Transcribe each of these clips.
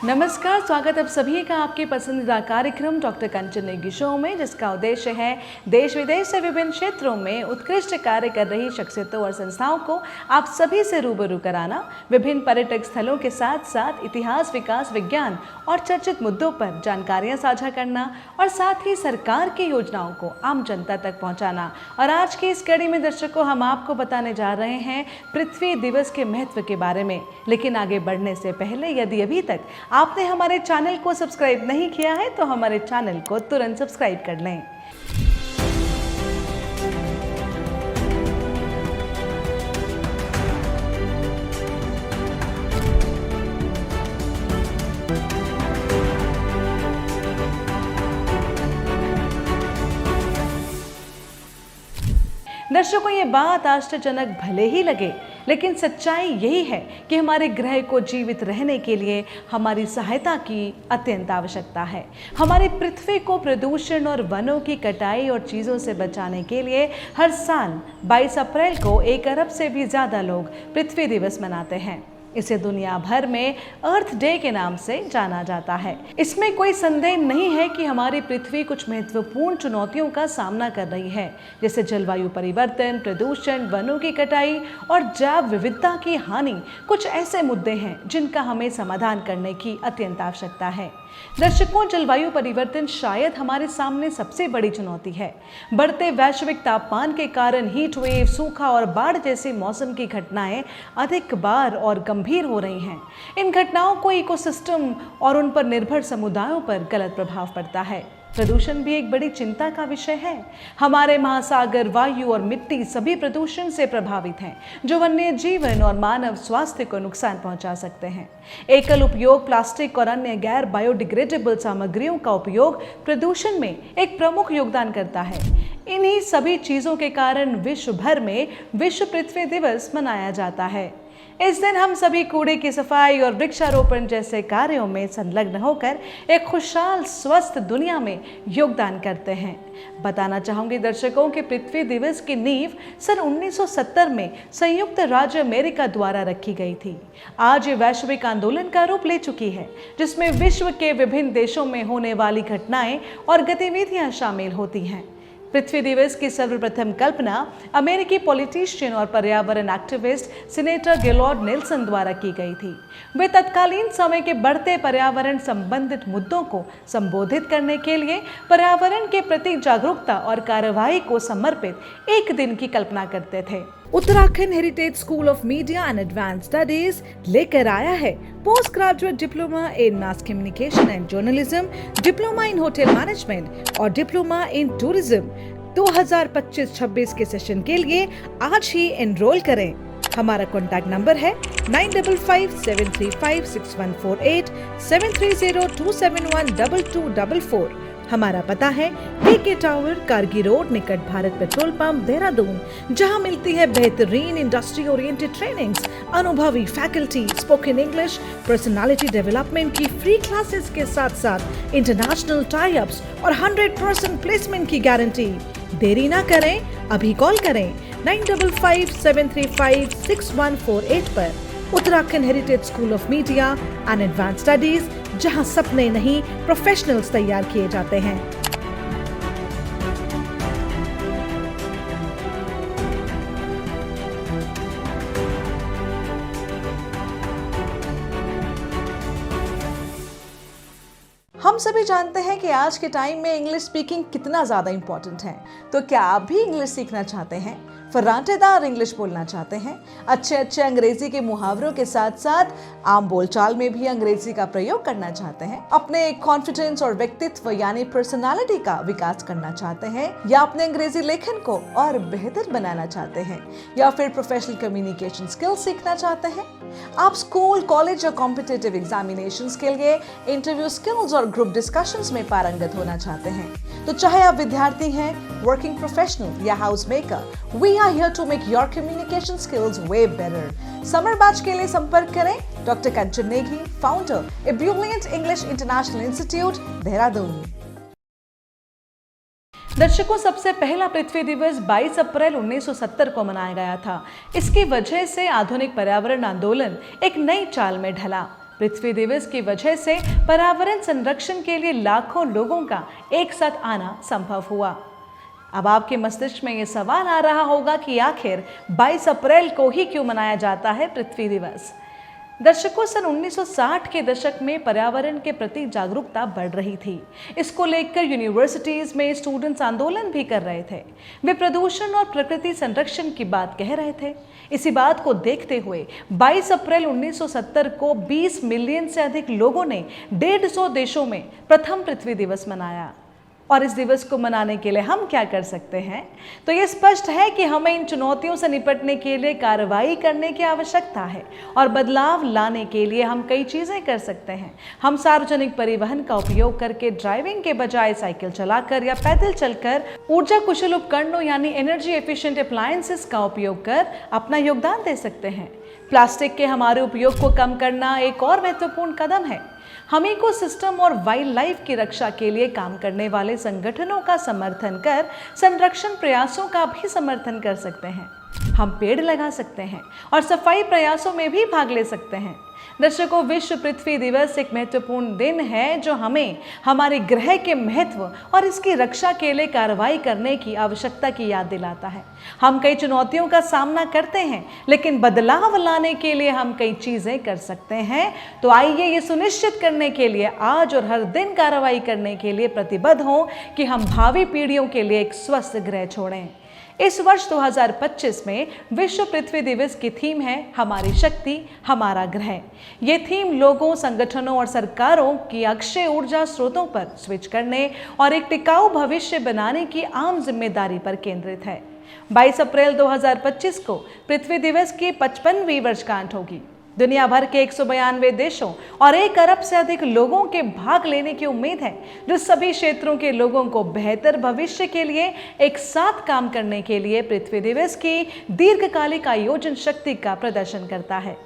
नमस्कार, स्वागत आप सभी का आपके पसंदीदा कार्यक्रम डॉक्टर कंचन नेगी शो में, जिसका उद्देश्य है देश विदेश से विभिन्न क्षेत्रों में उत्कृष्ट कार्य कर रही शख्सियतों और संस्थाओं को आप सभी से रूबरू कराना, विभिन्न पर्यटक स्थलों के साथ साथ इतिहास, विकास, विज्ञान और चर्चित मुद्दों पर जानकारियां साझा करना और साथ ही सरकार की योजनाओं को आम जनता तक पहुँचाना। और आज की इस कड़ी में दर्शकों हम आपको बताने जा रहे हैं पृथ्वी दिवस के महत्व के बारे में। लेकिन आगे बढ़ने से पहले यदि अभी तक आपने हमारे चैनल को सब्सक्राइब नहीं किया है तो हमारे चैनल को तुरंत सब्सक्राइब कर लें। दर्शकों, ये बात आश्चर्यजनक भले ही लगे, लेकिन सच्चाई यही है कि हमारे ग्रह को जीवित रहने के लिए हमारी सहायता की अत्यंत आवश्यकता है। हमारी पृथ्वी को प्रदूषण और वनों की कटाई और चीज़ों से बचाने के लिए हर साल 22 अप्रैल को 1 अरब से भी ज़्यादा लोग पृथ्वी दिवस मनाते हैं। इसे दुनिया भर में अर्थ डे के नाम से जाना जाता है। इसमें कोई संदेह नहीं है कि हमारी पृथ्वी कुछ महत्वपूर्ण चुनौतियों का सामना कर रही है, जैसे जलवायु परिवर्तन, प्रदूषण, वनों की कटाई और जैव विविधता की हानि। कुछ ऐसे मुद्दे हैं जिनका हमें समाधान करने की अत्यंत आवश्यकता है। दर्शकों, जलवायु परिवर्तन शायद हमारे सामने सबसे बड़ी चुनौती है। बढ़ते वैश्विक तापमान के कारण हीट वेव, सूखा और बाढ़ जैसी मौसम की घटनाएं अधिक बार और गंभीर हो रही हैं। इन घटनाओं को इकोसिस्टम और उन पर निर्भर समुदायों पर गलत प्रभाव पड़ता है। प्रदूषण भी एक बड़ी चिंता का विषय है। हमारे महासागर, वायु और मिट्टी सभी प्रदूषण से प्रभावित हैं, जो वन्य जीवन और मानव स्वास्थ्य को नुकसान पहुंचा सकते हैं। एकल उपयोग प्लास्टिक और अन्य गैर बायोडिग्रेडेबल सामग्रियों का उपयोग प्रदूषण में एक प्रमुख योगदान करता है। इन्हीं सभी चीजों के कारण विश्व भर में विश्व पृथ्वी दिवस मनाया जाता है। इस दिन हम सभी कूड़े की सफाई और वृक्षारोपण जैसे कार्यों में संलग्न होकर एक खुशहाल, स्वस्थ दुनिया में योगदान करते हैं। बताना चाहूंगी दर्शकों कि पृथ्वी दिवस की नींव सन 1970 में संयुक्त राज्य अमेरिका द्वारा रखी गई थी। आज ये वैश्विक आंदोलन का रूप ले चुकी है, जिसमें विश्व के विभिन्न देशों में होने वाली घटनाएं और गतिविधियां शामिल होती हैं। पृथ्वी दिवस की सर्वप्रथम कल्पना अमेरिकी पॉलिटिशियन और पर्यावरण एक्टिविस्ट सीनेटर गेलॉर्ड नेल्सन द्वारा की गई थी। वे तत्कालीन समय के बढ़ते पर्यावरण संबंधित मुद्दों को संबोधित करने के लिए पर्यावरण के प्रति जागरूकता और कार्यवाही को समर्पित एक दिन की कल्पना करते थे। Uttarakhand heritage school of media and advance studies लेकर आया है post graduate diploma in mass communication and journalism, diploma in hotel management और डिप्लोमा इन टूरिज्म। 2025-26 के सेशन के लिए आज ही एनरोल करें। हमारा कॉन्टैक्ट नंबर है 9557356148, 7302712244। हमारा पता है के टावर, कारगी रोड, निकट भारत पेट्रोल पंप, देहरादून, जहां मिलती है बेहतरीन इंडस्ट्री ओरिएंटेड ट्रेनिंग्स, अनुभवी faculty, spoken English, personality development की फ्री क्लासेस के साथ साथ इंटरनेशनल टाई अप्स और 100% प्लेसमेंट की गारंटी। देरी ना करें, अभी कॉल करें 9557356148 पर। Uttarakhand heritage school of media and advance studies, जहां सपने नहीं प्रोफेशनल्स तैयार किए जाते हैं। हम सभी जानते हैं कि आज के टाइम में इंग्लिश स्पीकिंग कितना ज़्यादा इम्पोर्टेंट है। तो क्या आप भी इंग्लिश सीखना चाहते हैं, फर्राटेदार इंग्लिश बोलना चाहते हैं, अच्छे अंग्रेजी के मुहावरों के साथ साथ आम बोलचाल में भी अंग्रेजी का प्रयोग करना चाहते हैं, अपने कॉन्फिडेंस और व्यक्तित्व यानी पर्सनालिटी का विकास करना चाहते हैं, या अपने अंग्रेजी लेखन को और बेहतर बनाना चाहते हैं, या फिर प्रोफेशनल कम्युनिकेशन स्किल्स सीखना चाहते हैं, आप स्कूल, कॉलेज या कॉम्पिटिटिव एग्जामिनेशंस के लिए इंटरव्यू स्किल्स और ग्रुप डिस्कशंस में पारंगत होना चाहते हैं, तो चाहे आप विद्यार्थी हैं, वर्किंग प्रोफेशनल या house maker, we are here to make your communication skills way better. Summer batch के लिए संपर्क करें doctor Kanchan Negi, founder a brilliant English international institute, Dehradun. दर्शकों, सबसे पहला पृथ्वी दिवस 22 अप्रैल 1970 को मनाया गया था। इसकी वजह से आधुनिक पर्यावरण आंदोलन एक नई चाल में ढला। पृथ्वी दिवस की वजह से पर्यावरण संरक्षण के लिए लाखों लोगों का एक साथ आना संभव हुआ। अब आपके मस्तिष्क में ये सवाल आ रहा होगा कि आखिर 22 अप्रैल को ही क्यों मनाया जाता है पृथ्वी दिवस। दर्शकों, सन 1960 के दशक में पर्यावरण के प्रति जागरूकता बढ़ रही थी। इसको लेकर यूनिवर्सिटीज में स्टूडेंट्स आंदोलन भी कर रहे थे। वे प्रदूषण और प्रकृति संरक्षण की बात कह रहे थे। इसी बात को देखते हुए 22 अप्रैल 1970 को 20 मिलियन से अधिक लोगों ने 150 देशों में प्रथम पृथ्वी दिवस मनाया। और इस दिवस को मनाने के लिए हम क्या कर सकते हैं? तो ये स्पष्ट है कि हमें इन चुनौतियों से निपटने के लिए कार्रवाई करने की आवश्यकता है और बदलाव लाने के लिए हम कई चीज़ें कर सकते हैं। हम सार्वजनिक परिवहन का उपयोग करके ड्राइविंग के बजाय साइकिल चलाकर या पैदल चलकर ऊर्जा कुशल उपकरणों यानी एनर्जी एफिशिएंट अप्लायंसेस का उपयोग कर अपना योगदान दे सकते हैं। प्लास्टिक के हमारे उपयोग को कम करना एक और महत्वपूर्ण कदम है। हम इकोसिस्टम और वाइल्ड लाइफ की रक्षा के लिए काम करने वाले संगठनों का समर्थन कर संरक्षण प्रयासों का भी समर्थन कर सकते हैं। हम पेड़ लगा सकते हैं और सफाई प्रयासों में भी भाग ले सकते हैं। दर्शकों, विश्व पृथ्वी दिवस एक महत्वपूर्ण दिन है जो हमें हमारे ग्रह के महत्व और इसकी रक्षा के लिए कार्रवाई करने की आवश्यकता की याद दिलाता है। हम कई चुनौतियों का सामना करते हैं, लेकिन बदलाव लाने के लिए हम कई चीजें कर सकते हैं। तो आइए ये सुनिश्चित करने के लिए आज और हर दिन कार्रवाई करने के लिए प्रतिबद्ध हों कि हम भावी पीढ़ियों के लिए एक स्वस्थ ग्रह छोड़ें। इस वर्ष 2025 में विश्व पृथ्वी दिवस की थीम है हमारी शक्ति हमारा ग्रह। ये थीम लोगों, संगठनों और सरकारों की अक्षय ऊर्जा स्रोतों पर स्विच करने और एक टिकाऊ भविष्य बनाने की आम जिम्मेदारी पर केंद्रित है। 22 अप्रैल 2025 को पृथ्वी दिवस की 55वीं वर्षगांठ होगी। दुनिया भर के 192 देशों और 1 अरब से अधिक लोगों के भाग लेने की उम्मीद है, जो सभी क्षेत्रों के लोगों को बेहतर भविष्य के लिए एक साथ काम करने के लिए पृथ्वी दिवस की दीर्घकालिक आयोजन शक्ति का प्रदर्शन करता है।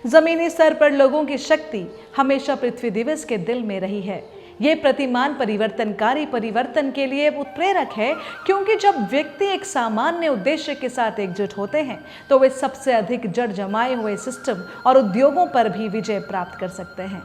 जमीनी स्तर पर लोगों की शक्ति हमेशा पृथ्वी दिवस के दिल में रही है। ये प्रतिमान परिवर्तनकारी परिवर्तन के लिए उत्प्रेरक है, क्योंकि जब व्यक्ति एक सामान्य उद्देश्य के साथ एकजुट होते हैं तो वे सबसे अधिक जड़ जमाए हुए सिस्टम और उद्योगों पर भी विजय प्राप्त कर सकते हैं।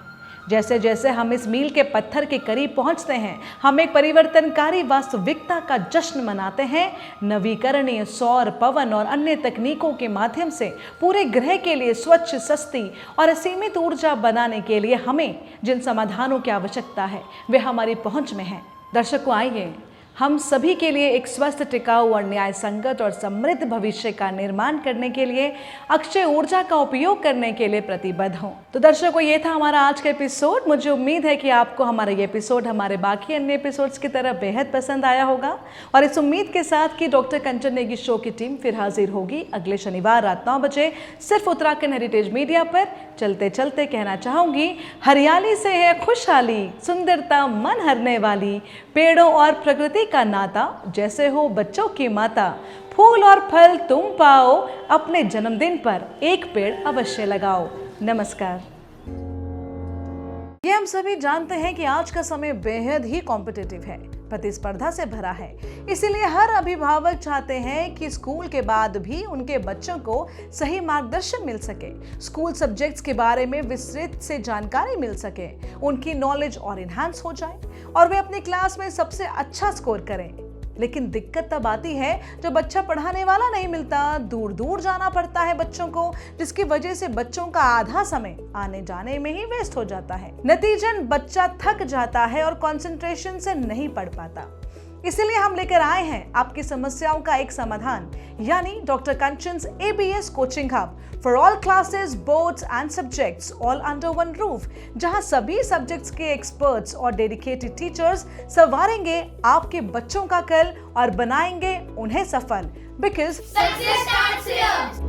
जैसे जैसे हम इस मील के पत्थर के करीब पहुंचते हैं, हम एक परिवर्तनकारी वास्तविकता का जश्न मनाते हैं। नवीकरणीय सौर, पवन और अन्य तकनीकों के माध्यम से पूरे ग्रह के लिए स्वच्छ, सस्ती और असीमित ऊर्जा बनाने के लिए हमें जिन समाधानों की आवश्यकता है वे हमारी पहुंच में हैं। दर्शकों, आइए हम सभी के लिए एक स्वस्थ, टिकाऊ और न्याय संगत और समृद्ध भविष्य का निर्माण करने के लिए अक्षय ऊर्जा का उपयोग करने के लिए प्रतिबद्ध हों। तो दर्शकों, ये था हमारा आज का एपिसोड। मुझे उम्मीद है कि आपको हमारा ये एपिसोड हमारे बाकी अन्य एपिसोड्स की तरह बेहद पसंद आया होगा। और इस उम्मीद के साथ कि डॉक्टर कंचन नेगी शो की टीम फिर हाजिर होगी अगले शनिवार रात 9 बजे सिर्फ उत्तराखंड हेरिटेज मीडिया पर। चलते चलते कहना चाहूँगी, हरियाली से है खुशहाली, सुंदरता मन हरने वाली, पेड़ों और प्रकृति का नाता जैसे हो बच्चों की माता। फूल और फल तुम पाओ, अपने जन्मदिन पर एक पेड़ अवश्य लगाओ। नमस्कार। ये हम सभी जानते हैं कि आज का समय बेहद ही कॉम्पिटिटिव है, प्रतिस्पर्धा से भरा है। इसीलिए हर अभिभावक चाहते हैं कि स्कूल के बाद भी उनके बच्चों को सही मार्गदर्शन मिल सके, स्कूल सब्जेक्ट्स के बारे में विस्तृत से जानकारी मिल सके, उनकी नॉलेज और इन्हांस हो जाए और वे अपनी क्लास में सबसे अच्छा स्कोर करें। लेकिन दिक्कत तब आती है जब बच्चा पढ़ाने वाला नहीं मिलता, दूर दूर जाना पड़ता है बच्चों को, जिसकी वजह से बच्चों का आधा समय आने जाने में ही वेस्ट हो जाता है। नतीजन बच्चा थक जाता है और कंसंट्रेशन से नहीं पढ़ पाता। इसीलिए हम लेकर आए हैं आपकी समस्याओं का एक समाधान, यानी doctor Kanchan's ABS coaching hub for all classes, boards and subjects all under one roof, जहां सभी सब्जेक्ट्स के एक्सपर्ट्स और डेडिकेटेड टीचर्स संवारेंगे आपके बच्चों का कल और बनाएंगे उन्हें सफल। Because success starts here.